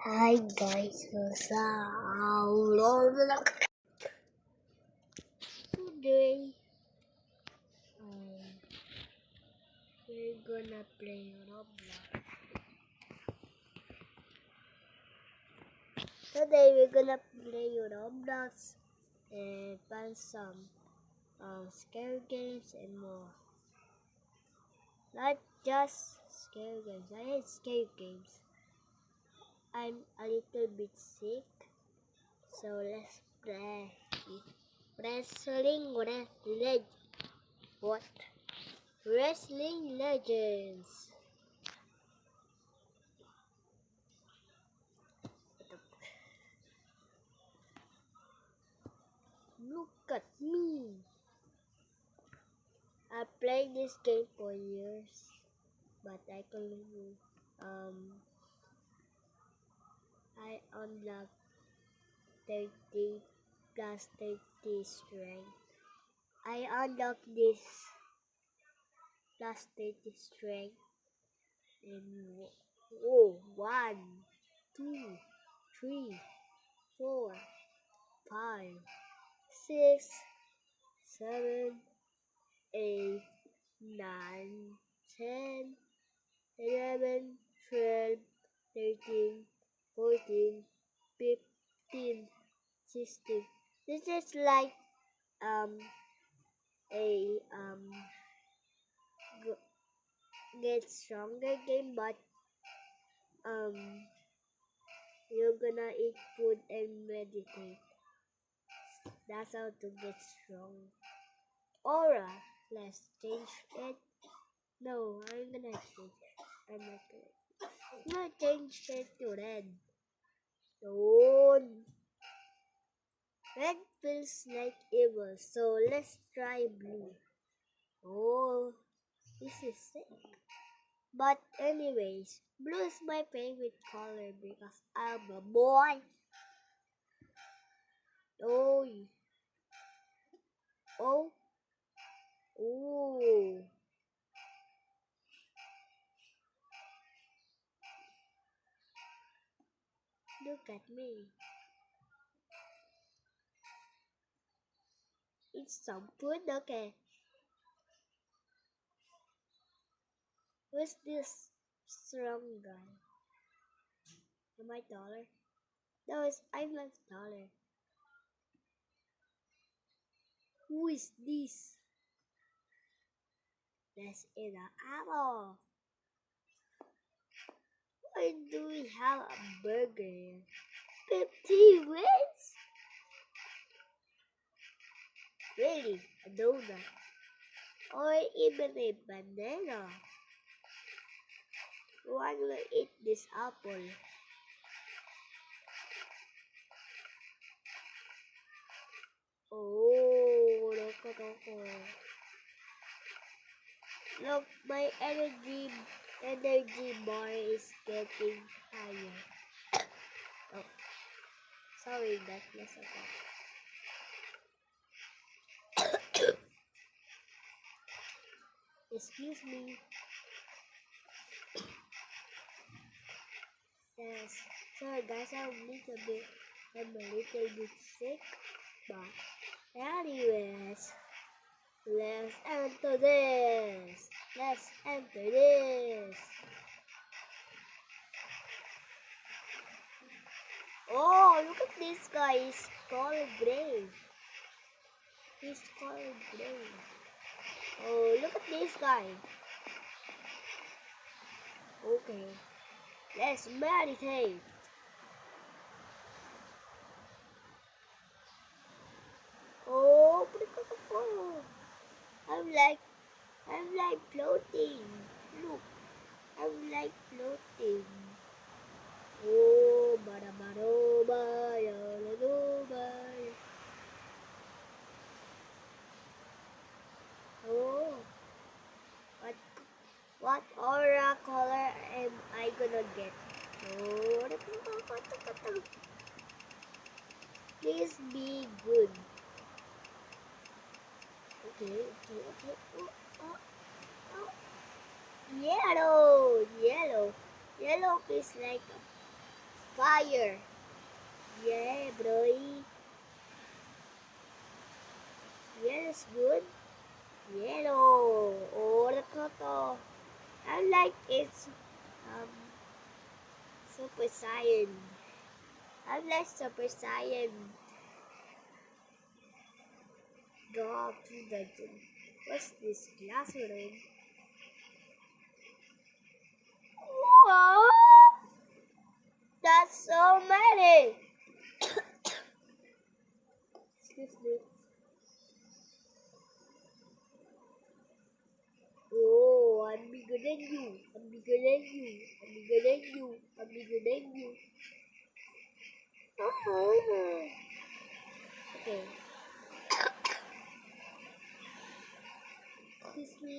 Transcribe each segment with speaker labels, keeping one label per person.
Speaker 1: Hi guys, today we're gonna play Roblox. Today we're gonna play Roblox and find some scare games and more. Not just scare games. I hate scare games. I'm a little bit sick, so let's play Wrestling Legends. Look at me. I played this game for years, but I unlocked 30 plus 30 strength. I unlocked this plus 30 strength and whoa, 1, 2, 3, 4, 5, 6, 7, 8, 9, 10, 11, 12, 13, 14, 15, 16. This is like a get stronger game, but you're gonna eat food and meditate. That's how to get strong. Aura, let's change it. No, I'm not gonna change it to red. Don't. Red feels like evil, so let's try blue. Oh, this is sick. But anyways, blue is my favorite color because I'm a boy. Oh, oh, oh. Look at me. It's some food, okay. Who's this strong guy? Am I taller? No, I'm not taller. Who is this? Let's eat an apple. Why do we have a burger? 50 wins? Really? A donut? Or even a banana? Why do I eat this apple? Oh, look, my energy bar is getting higher. Oh, sorry, that was okay. Excuse me. Yes, sorry guys, I'm a little bit sick, but anyways, let's enter this. Oh, look at this guy. He's color gray. Oh, look at this guy. Okay, let's meditate. Oh, I'm like floating. Look, I'm like floating. Oh, oh, what aura color am I gonna get? Oh, please be good. Okay. Oh, oh, oh. Yellow. Yellow is like a fire. Yeah, bro. Yellow is good. Yellow. Oh, the koto. I like its um Super Saiyan. I like Super Saiyan. Go to the gym. What's this classroom? Whoa! That's so many! Excuse me. Oh, I'm bigger than you. I'm bigger than you. I'm bigger than you. I'm bigger than you. Okay. Excuse me.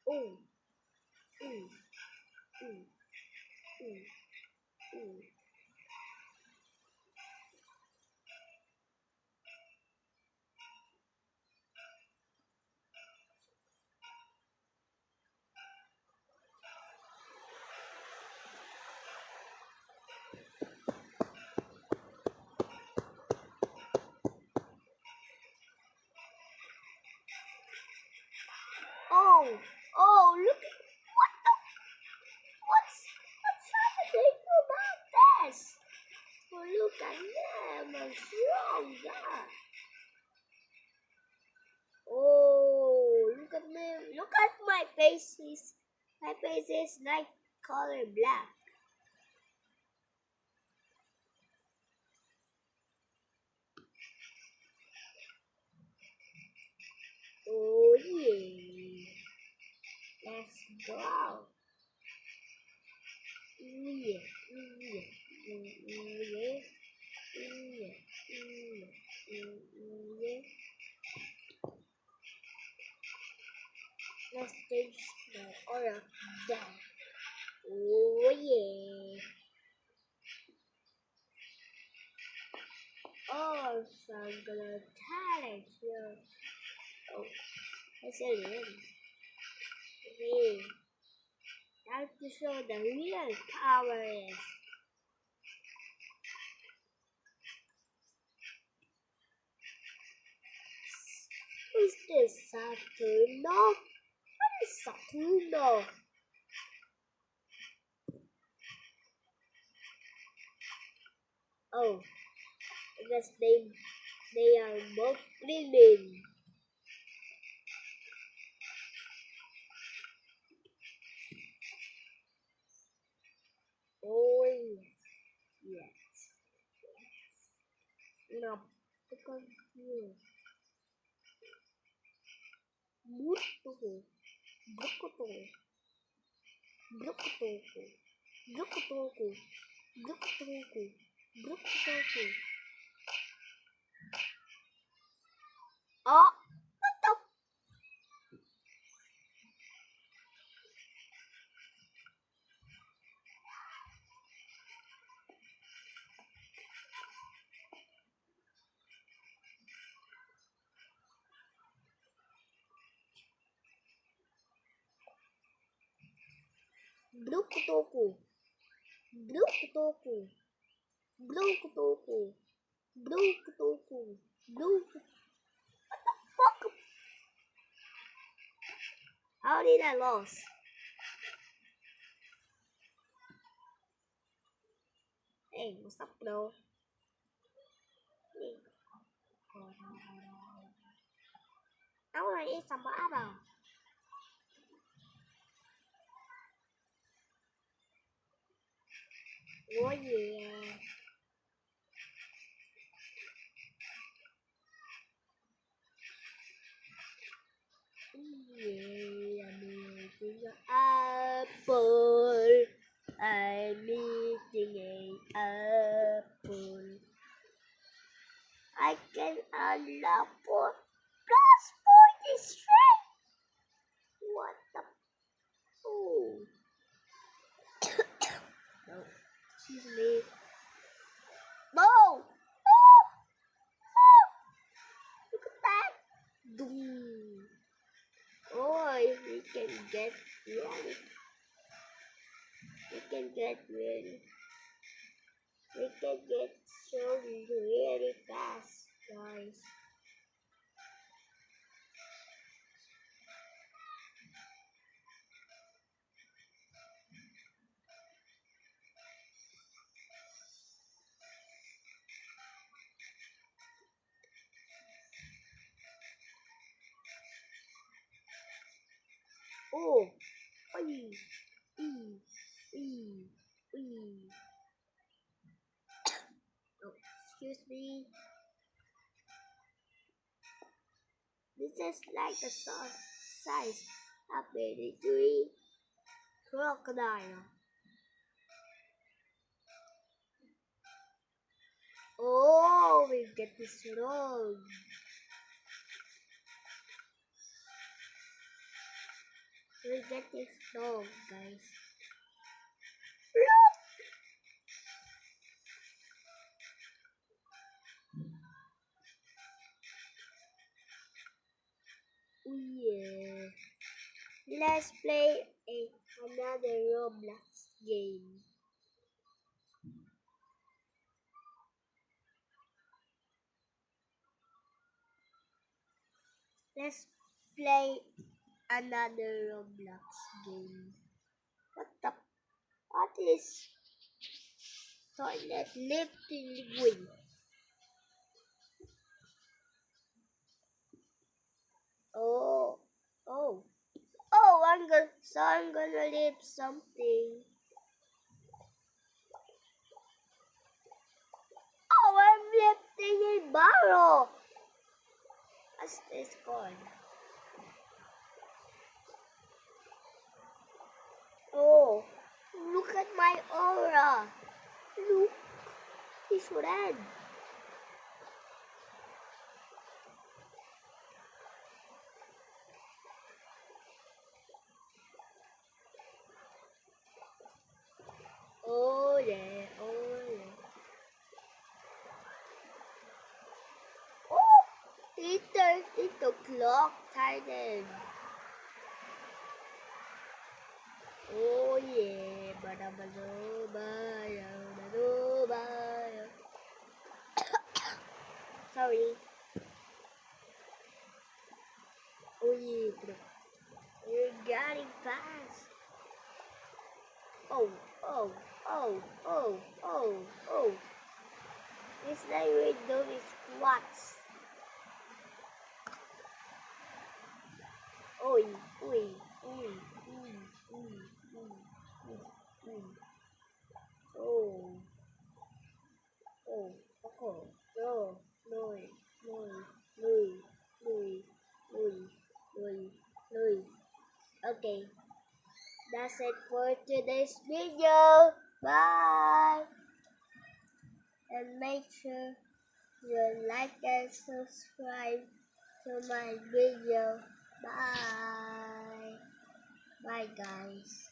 Speaker 1: Oh. Mm. Mm. Mm. Mm. Oh. Oh, look at what's happening about this? Oh, look at them. I'm stronger. Oh, look at me. Look at my face. My face is like color black. Oh yeah. Let's go. Yeah. Yeah. Yeah. Yeah. Yeah. Let's change the aura down. Oh yeah. Oh, so I'm gonna talent you. Oh, that's a ring. Okay. Time to show the real power is. Who's this? Saturno? What is Saturno? Oh, I guess they are both cleaning. Oh yes, yes, yes. Now, look on here. Muto, Brukuto, Brukutoku, Brukutoku, Brukutoku, Brukutoku. Oh, what the? Brukutoku, Brukutoku, Brukutoku, Brukutoku, Brukutoku. Fuck! How did I lose? Hey, what's up, bro? Hey. I want to eat some baba. Oh yeah. Yeah, I'm eating an apple. I'm eating an apple. I I can unlock for plus 43. What the? Oh. No. Excuse me. No! Oh! Oh! Look at that! Boom! Oh, we can get really. We can get really. We can get so really fast, guys. Oh! Oi! Ee! Ee! Ee! Oh, excuse me. This is like the size of a tree crocodile. Oh, we get this wrong. We get this wrong, guys. Yeah. Let's play another Roblox game. Let's play another Roblox game. What the? What is toilet lifting? Oh, oh, oh! I'm gonna lift something. Oh, I'm lifting a barrel. What's this called? Oh, look at my aura. Look, it's red. Oh yeah, oh yeah. Oh, it turned into clock titan. Oh yeah, bada bada bada bada bada. Sorry. Oh yeah, bro. You're getting fast. Oh, oh, oh, oh, oh, oh. It's like we're doing squats. Oi, oi, oi, oi, oi, oi, oi, oi. Oh, oh, oh, no, no, no, no, no, no, no, no. Okay, that's it for today's video. Bye! And make sure you like and subscribe to my video. Bye! Bye, guys.